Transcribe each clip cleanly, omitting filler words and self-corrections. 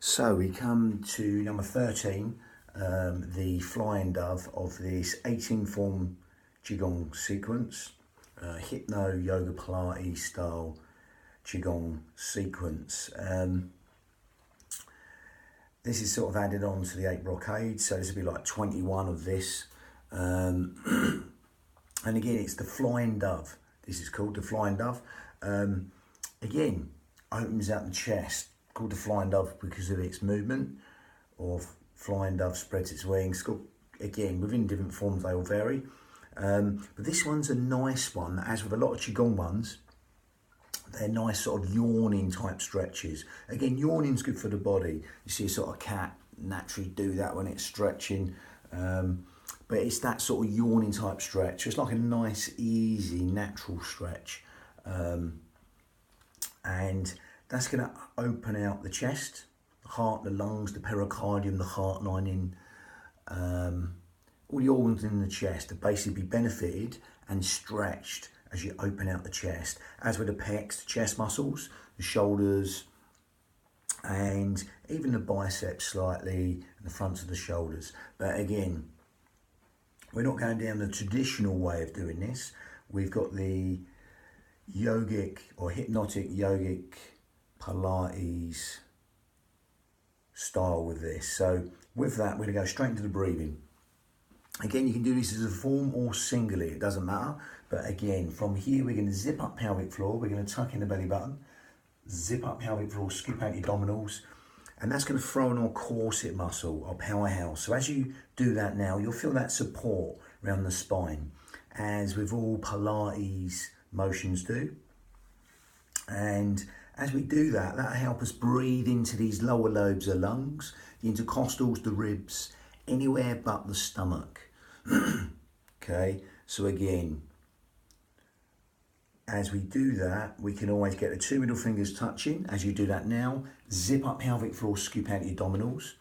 So we come to number 13, the flying dove of this 18 form Qigong sequence, hypno, yoga, Pilates style Qigong sequence. This is sort of added on to the 8 brocades, so this will be like 21 of this. And again, it's the flying dove. This is called the flying dove. Again, opens out the chest, called the flying dove because of its movement, or flying dove spreads its wings. Again, within different forms they all vary. But this one's a nice one, as with a lot of Qigong ones. They're nice sort of yawning type stretches. Again, yawning's good for the body. You see a sort of cat naturally do that when it's stretching. But it's that sort of yawning type stretch. It's like a nice, easy, natural stretch. And that's going to open out the chest, the heart, the lungs, the pericardium, the heart lining. All the organs in the chest are basically be benefited and stretched as you open out the chest, as with the pecs, the chest muscles, the shoulders, and even the biceps slightly, and the fronts of the shoulders. But again, we're not going down the traditional way of doing this. We've got the yogic or hypnotic yogic Pilates style with this. So with that, we're going to go straight into the breathing. Again, you can do this as a form or singly, it doesn't matter. But again, from here, we're going to zip up pelvic floor. We're going to tuck in the belly button, zip up pelvic floor, scoop out your abdominals. And that's going to throw in our corset muscle, our powerhouse. So as you do that now, you'll feel that support around the spine, as with all Pilates motions do. And as we do that, that'll help us breathe into these lower lobes of lungs, the intercostals, the ribs, anywhere but the stomach. Okay, so again, as we do that, we can always get the 2 middle fingers touching. As you do that now, zip up pelvic floor, scoop out your abdominals.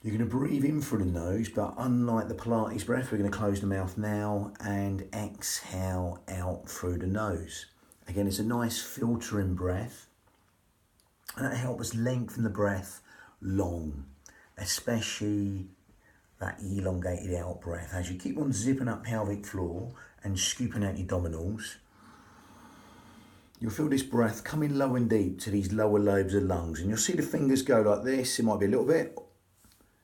You're going to breathe in through the nose, but unlike the Pilates breath, we're going to close the mouth now and exhale out through the nose. Again, it's a nice filtering breath, and that'll help us lengthen the breath long, especially that elongated out breath. As you keep on zipping up pelvic floor and scooping out your abdominals, you'll feel this breath coming low and deep to these lower lobes of lungs, and you'll see the fingers go like this. It might be a little bit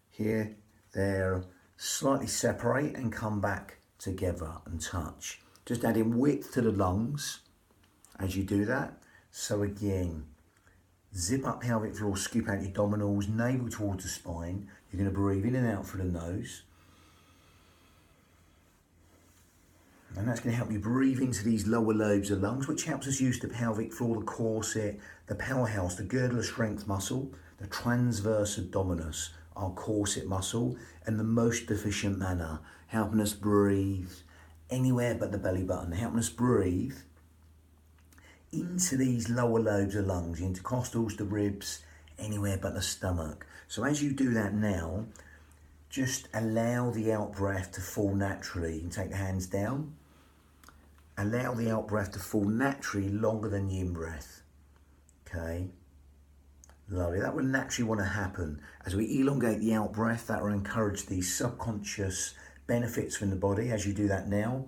here, there, slightly separate and come back together and touch. Just adding width to the lungs as you do that. So again, zip up pelvic floor, scoop out your abdominals, navel towards the spine. You're going to breathe in and out through the nose. And that's going to help you breathe into these lower lobes of lungs, which helps us use the pelvic floor, the corset, the powerhouse, the girdle strength muscle, the transverse abdominis, our corset muscle, in the most efficient manner, helping us breathe anywhere but the belly button, helping us breathe into these lower lobes of lungs, the intercostals, the ribs, anywhere but the stomach. So as you do that now, just allow the out breath to fall naturally. You can take the hands down. Allow the out breath to fall naturally longer than the in breath. Okay, lovely. That will naturally want to happen. As we elongate the out breath, that will encourage these subconscious benefits from the body. As you do that now,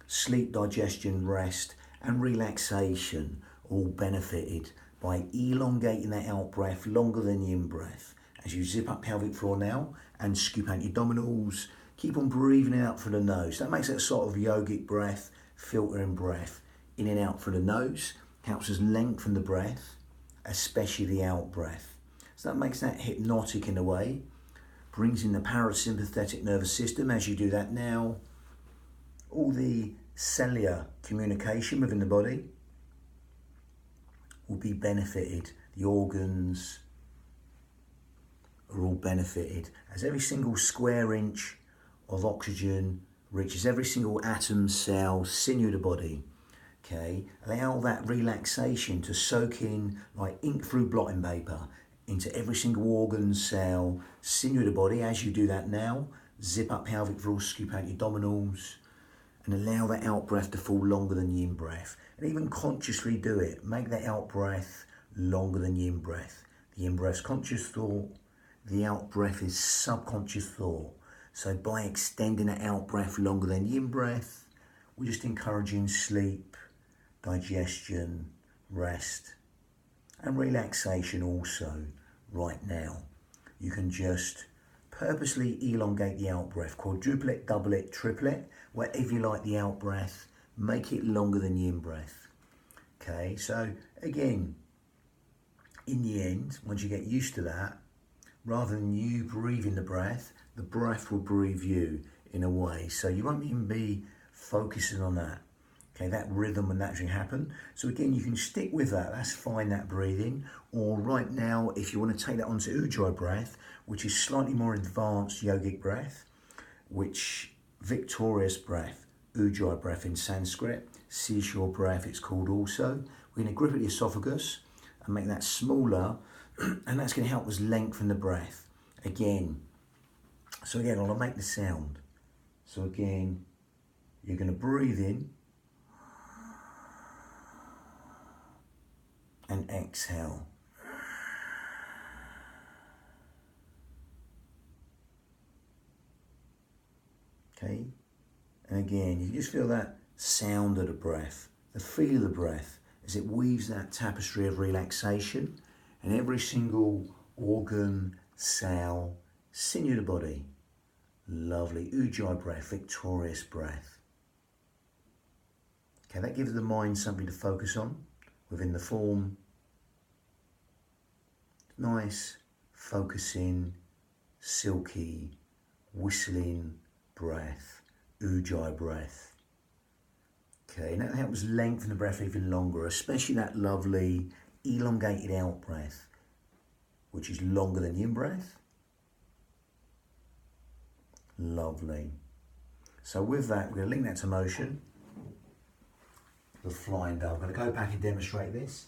sleep, digestion, rest, and relaxation, all benefited by elongating that out breath longer than the in breath. As you zip up pelvic floor now and scoop out your abdominals, keep on breathing out through the nose. That makes it a sort of yogic breath, filtering breath in and out through the nose. Helps us lengthen the breath, especially the out breath. So that makes that hypnotic in a way. Brings in the parasympathetic nervous system. As you do that now, all the cellular communication within the body will be benefited. The organs are all benefited, as every single square inch of oxygen reaches every single atom, cell, sinew of the body. Okay, allow that relaxation to soak in like ink through blotting paper into every single organ, cell, sinew of the body. As you do that now, zip up pelvic floor, scoop out your abdominals, and allow that out breath to fall longer than the in breath. And even consciously do it. Make that out breath longer than the in breath. The in-breath's conscious thought, the out-breath is subconscious thought. So by extending the out-breath longer than the in-breath, we're just encouraging sleep, digestion, rest, and relaxation also right now. You can just purposely elongate the out-breath, quadruple it, double it, triple it, wherever you like the out-breath, make it longer than the in-breath. Okay, so again, in the end, once you get used to that, rather than you breathing the breath will breathe you in a way. So you won't even be focusing on that. Okay, that rhythm will naturally happen. So again, you can stick with that. That's fine, that breathing. Or right now, if you want to take that onto Ujjayi breath, which is slightly more advanced yogic breath, which victorious breath, Ujjayi breath in Sanskrit, seashore breath it's called also. We're going to grip at the esophagus and make that smaller, and that's going to help us lengthen the breath. Again, so again, I'll make the sound. So again, you're going to breathe in and exhale. Okay, and again, you just feel that sound of the breath, the feel of the breath as it weaves that tapestry of relaxation and every single organ, cell, sinew of the body. Lovely Ujjayi breath, victorious breath. Okay, that gives the mind something to focus on within the form. Nice, focusing, silky, whistling breath, Ujjayi breath. Okay, and that helps lengthen the breath even longer, especially that lovely elongated out breath, which is longer than the in breath. Lovely. So with that, we're going to link that to motion. The flying dove. I'm going to go back and demonstrate this.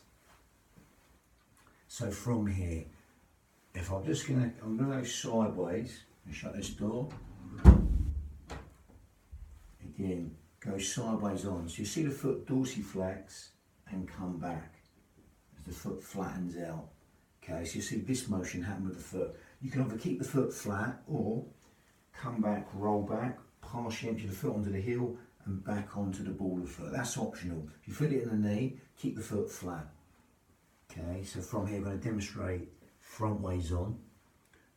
So from here, if I'm going to go sideways and shut this door. Again, go sideways on. So you see the foot dorsiflex and come back as the foot flattens out. Okay, so you see this motion happen with the foot. You can either keep the foot flat or come back, roll back, partially empty the foot onto the heel and back onto the ball of the foot. That's optional. If you feel it in the knee, keep the foot flat. Okay, so from here, we're going to demonstrate front ways on.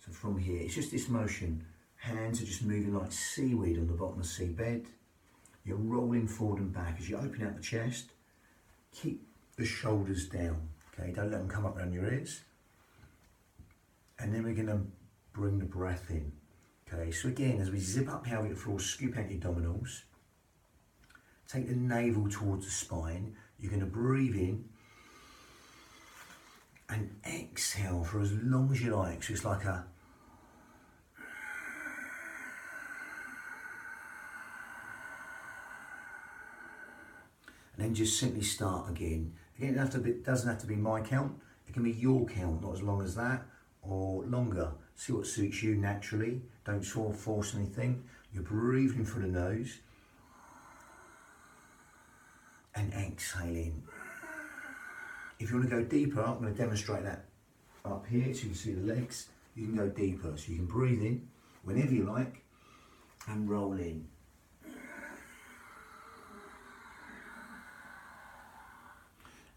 So from here, it's just this motion. Hands are just moving like seaweed on the bottom of the seabed. You're rolling forward and back. As you open out the chest, keep the shoulders down. Okay, don't let them come up around your ears. And then we're going to bring the breath in. Okay, so again, as we zip up pelvic floor, scoop out your abdominals. Take the navel towards the spine. You're going to breathe in and exhale for as long as you like. So it's like a and then just simply start again. Again, it doesn't have to be my count. It can be your count, not as long as that or longer. See what suits you naturally. Don't force anything. You're breathing through the nose and exhaling. If you want to go deeper, I'm going to demonstrate that up here so you can see the legs. You can go deeper, so you can breathe in whenever you like and roll in.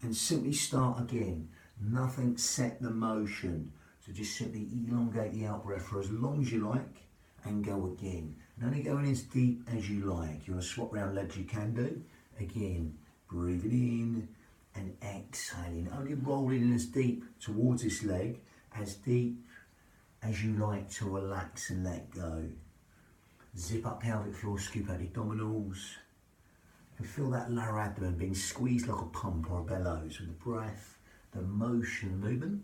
And simply start again. Nothing set the motion. So just simply elongate the out breath for as long as you like and go again. And only going as deep as you like. You want to swap around legs, you can do. Again, breathing in and exhaling. Only rolling in as deep towards this leg, as deep as you like to relax and let go. Zip up pelvic floor, scoop out the abdominals. And feel that lower abdomen being squeezed like a pump or a bellows with the breath, the motion and movement.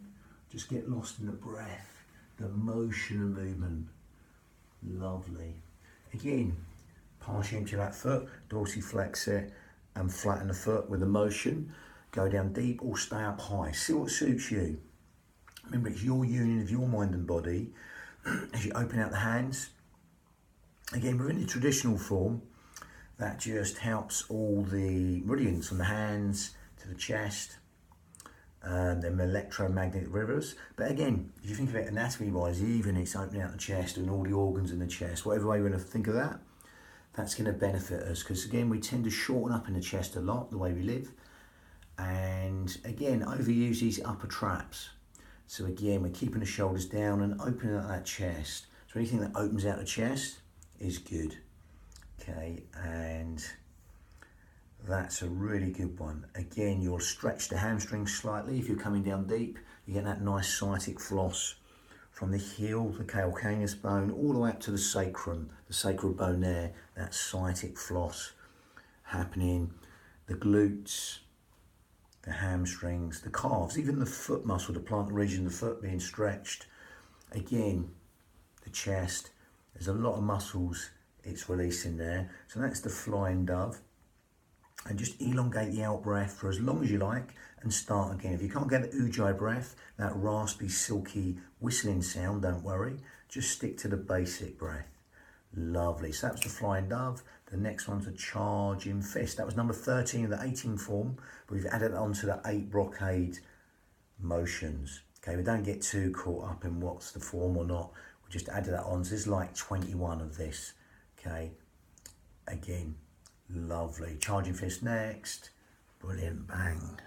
Just get lost in the breath, the motion and movement. Lovely. Again, partially empty that foot, dorsiflex it and flatten the foot with the motion. Go down deep or stay up high. See what suits you. Remember, it's your union of your mind and body. As you open out the hands, again, within the traditional form, that just helps all the meridians from the hands to the chest, them electromagnetic rivers. But again, if you think of it anatomy wise, even it's opening out the chest and all the organs in the chest, whatever way you want to think of that, that's going to benefit us, because again, we tend to shorten up in the chest a lot, the way we live, and again, overuse these upper traps. So again, we're keeping the shoulders down and opening up that chest. So anything that opens out the chest is good. Okay, and that's a really good one. Again, you'll stretch the hamstrings slightly if you're coming down deep. You get that nice sciatic floss from the heel, the calcaneus bone, all the way up to the sacrum, the sacral bone there, that sciatic floss happening. The glutes, the hamstrings, the calves, even the foot muscle, the plantar region of the foot being stretched. Again, the chest, there's a lot of muscles it's releasing there. So that's the flying dove. And just elongate the out breath for as long as you like and start again. If you can't get the ujjayi breath, that raspy, silky whistling sound, don't worry. Just stick to the basic breath. Lovely. So that was the flying dove. The next one's a charging fist. That was number 13 of the 18 form, but we've added on to the 8 brocade motions. Okay, we don't get too caught up in what's the form or not. We just added that on. So there's like 21 of this. Okay, again. Lovely. Charging fist next. Brilliant. Bang.